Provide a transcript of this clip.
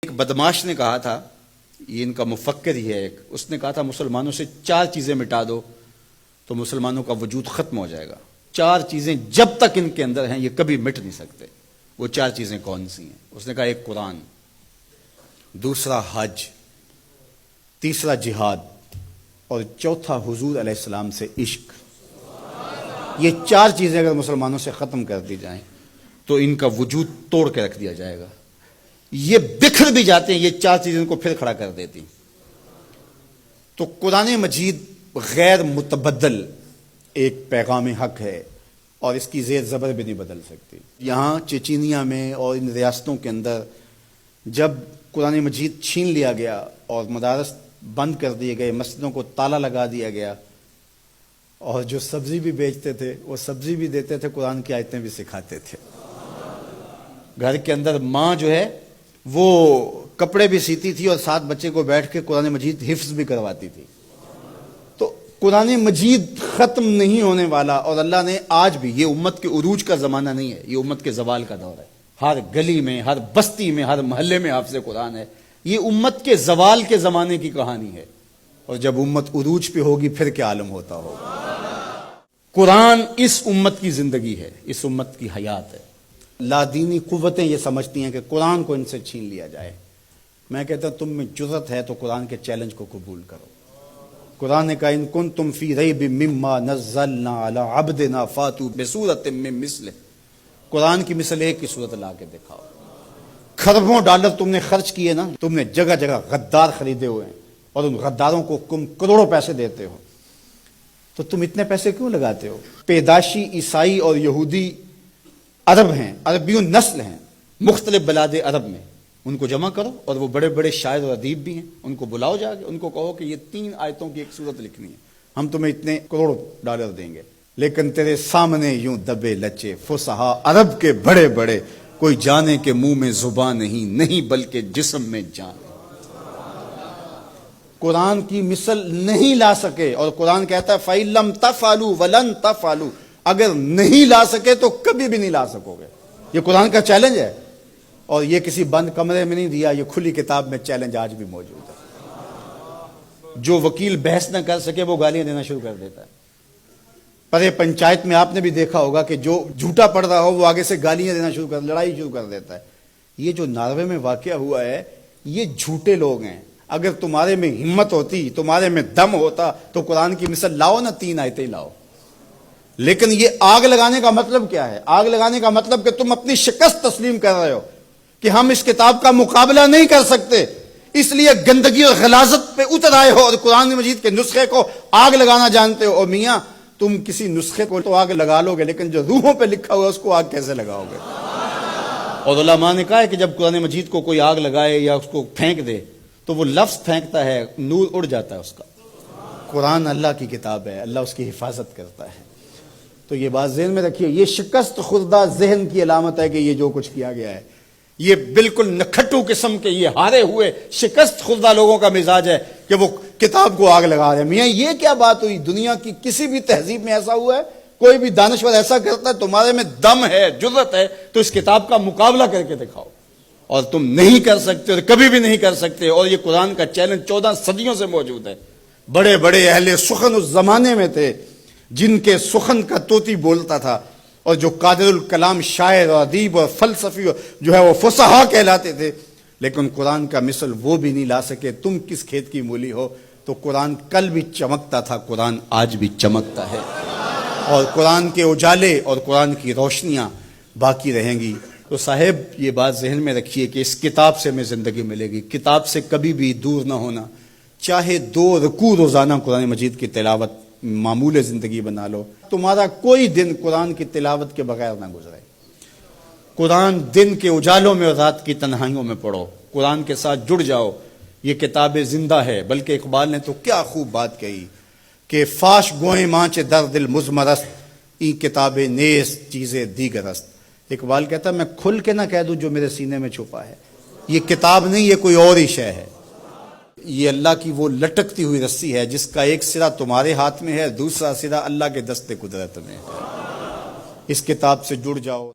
ایک بدماش نے کہا تھا، یہ ان کا مفکر ہی ہے ایک، اس نے کہا تھا مسلمانوں سے 4 چیزیں مٹا دو تو مسلمانوں کا وجود ختم ہو جائے گا۔ 4 چیزیں جب تک ان کے اندر ہیں یہ کبھی مٹ نہیں سکتے۔ وہ 4 چیزیں کون سی ہیں؟ اس نے کہا ایک قرآن، دوسرا حج، تیسرا جہاد اور چوتھا حضور علیہ السلام سے عشق۔ یہ 4 چیزیں اگر مسلمانوں سے ختم کر دی جائیں تو ان کا وجود توڑ کے رکھ دیا جائے گا۔ یہ بکھر بھی جاتے ہیں، یہ 4 چیزیں ان کو پھر کھڑا کر دیتی۔ تو قرآن مجید غیر متبدل ایک پیغام حق ہے اور اس کی زیر زبر بھی نہیں بدل سکتی۔ یہاں چچینیا میں اور ان ریاستوں کے اندر جب قرآن مجید چھین لیا گیا اور مدارس بند کر دیے گئے، مسجدوں کو تالا لگا دیا گیا، اور جو سبزی بھی بیچتے تھے وہ سبزی بھی دیتے تھے، قرآن کی آیتیں بھی سکھاتے تھے۔ گھر کے اندر ماں جو ہے وہ کپڑے بھی سیتی تھی اور ساتھ بچے کو بیٹھ کے قرآن مجید حفظ بھی کرواتی تھی۔ تو قرآن مجید ختم نہیں ہونے والا، اور اللہ نے آج بھی، یہ امت کے عروج کا زمانہ نہیں ہے، یہ امت کے زوال کا دور ہے۔ ہر گلی میں، ہر بستی میں، ہر محلے میں حافظ قرآن ہے۔ یہ امت کے زوال کے زمانے کی کہانی ہے، اور جب امت عروج پہ ہوگی پھر کیا عالم ہوتا ہوگا۔ قرآن اس امت کی زندگی ہے، اس امت کی حیات ہے۔ لادینی قوتیں یہ سمجھتی ہیں کہ قرآن کو ان سے چھین لیا جائے۔ میں کہتا ہوں تم میں جرأت ہے تو قرآن کے چیلنج کو قبول کرو۔ قرآن نے کہا ان کنتم فی ریب مما نزلنا علی عبدنا فاتوا بسورۃ من مثلہ۔ قرآن کی مثل ایک کی صورت لا کے دکھاؤ۔ کھربوں ڈالر تم نے خرچ کیے نا، تم نے جگہ جگہ غدار خریدے ہوئے ہیں اور ان غداروں کو تم کروڑوں پیسے دیتے ہو، تو تم اتنے پیسے کیوں لگاتے ہو؟ پیدائشی عیسائی اور یہودی عرب ہیں، عربیون نسل ہیں مختلف بلاد عرب میں، ان کو جمع کرو، اور وہ بڑے بڑے شاعر اور ادیب بھی ہیں، ان کو بلاؤ جا کے، ان کو کہو کہ یہ 3 آیتوں کی ایک صورت لکھنی ہے، ہم تمہیں اتنے کروڑ ڈالر دیں گے۔ لیکن تیرے سامنے یوں دبے لچے فصحا عرب کے بڑے بڑے، کوئی جانے کے منہ میں زبان نہیں بلکہ جسم میں جان۔ قرآن کی مثل نہیں لا سکے، اور قرآن کہتا ہے فَإِن لَمْ تَفْعَلُوا وَلَن تَفْعَلُوا، اگر نہیں لا سکے تو کبھی بھی نہیں لا سکو گے۔ یہ قرآن کا چیلنج ہے، اور یہ کسی بند کمرے میں نہیں دیا، یہ کھلی کتاب میں چیلنج آج بھی موجود ہے۔ جو وکیل بحث نہ کر سکے وہ گالیاں دینا شروع کر دیتا ہے۔ پر یہ پنچایت میں آپ نے بھی دیکھا ہوگا کہ جو جھوٹا پڑ رہا ہو وہ آگے سے گالیاں دینا شروع کر، لڑائی شروع کر دیتا ہے۔ یہ جو ناروے میں واقعہ ہوا ہے، یہ جھوٹے لوگ ہیں۔ اگر تمہارے میں ہمت ہوتی، تمہارے میں دم ہوتا تو قرآن کی مثل لاؤ نا، 3 آیتیں لاؤ۔ لیکن یہ آگ لگانے کا مطلب کیا ہے؟ آگ لگانے کا مطلب کہ تم اپنی شکست تسلیم کر رہے ہو کہ ہم اس کتاب کا مقابلہ نہیں کر سکتے، اس لیے گندگی اور غلاظت پہ اتر آئے ہو اور قرآن مجید کے نسخے کو آگ لگانا جانتے ہو۔ اور میاں تم کسی نسخے کو تو آگ لگا لو گے، لیکن جو روحوں پہ لکھا ہوا ہے اس کو آگ کیسے لگاؤ گے؟ اور علماء نے کہا ہے کہ جب قرآن مجید کو کوئی آگ لگائے یا اس کو پھینک دے تو وہ لفظ پھینکتا ہے، نور اڑ جاتا ہے اس کا۔ قرآن اللہ کی کتاب ہے، اللہ اس کی حفاظت کرتا ہے۔ تو یہ بات ذہن میں رکھیے، یہ شکست خوردہ ذہن کی علامت ہے کہ یہ جو کچھ کیا گیا ہے، یہ بالکل نکھٹو قسم کے، یہ ہارے ہوئے شکست خوردہ لوگوں کا مزاج ہے کہ وہ کتاب کو آگ لگا رہے ہیں۔ میاں یہ کیا بات ہوئی؟ دنیا کی کسی بھی تہذیب میں ایسا ہوا ہے؟ کوئی بھی دانشور ایسا کرتا ہے؟ تمہارے میں دم ہے، جرأت ہے تو اس کتاب کا مقابلہ کر کے دکھاؤ، اور تم نہیں کر سکتے اور کبھی بھی نہیں کر سکتے۔ اور یہ قرآن کا چیلنج 14 صدیوں سے موجود ہے۔ بڑے بڑے اہل سخن اس زمانے میں تھے جن کے سخن کا طوطی بولتا تھا، اور جو قادر الکلام شاعر اور ادیب اور فلسفی جو ہے وہ فصحا کہلاتے تھے، لیکن قرآن کا مثل وہ بھی نہیں لا سکے۔ تم کس کھیت کی مولی ہو؟ تو قرآن کل بھی چمکتا تھا، قرآن آج بھی چمکتا ہے، اور قرآن کے اجالے اور قرآن کی روشنیاں باقی رہیں گی۔ تو صاحب یہ بات ذہن میں رکھیے کہ اس کتاب سے ہمیں زندگی ملے گی، کتاب سے کبھی بھی دور نہ ہونا۔ چاہے 2 رکوع روزانہ قرآن مجید کی تلاوت معمول زندگی بنا لو، تمہارا کوئی دن قرآن کی تلاوت کے بغیر نہ گزرے۔ قرآن دن کے اجالوں میں اور رات کی تنہائیوں میں پڑھو، قرآن کے ساتھ جڑ جاؤ۔ یہ کتاب زندہ ہے، بلکہ اقبال نے تو کیا خوب بات کہی کہ فاش گوئیں مانچ در دل مزمرست، این کتاب نیز چیزیں دیگر است۔ اقبال کہتا ہے میں کھل کے نہ کہہ دوں جو میرے سینے میں چھپا ہے، یہ کتاب نہیں، یہ کوئی اور ہی شے ہے۔ یہ اللہ کی وہ لٹکتی ہوئی رسی ہے جس کا ایک سرا تمہارے ہاتھ میں ہے، دوسرا سرا اللہ کے دست قدرت میں ہے۔ اس کتاب سے جڑ جاؤ۔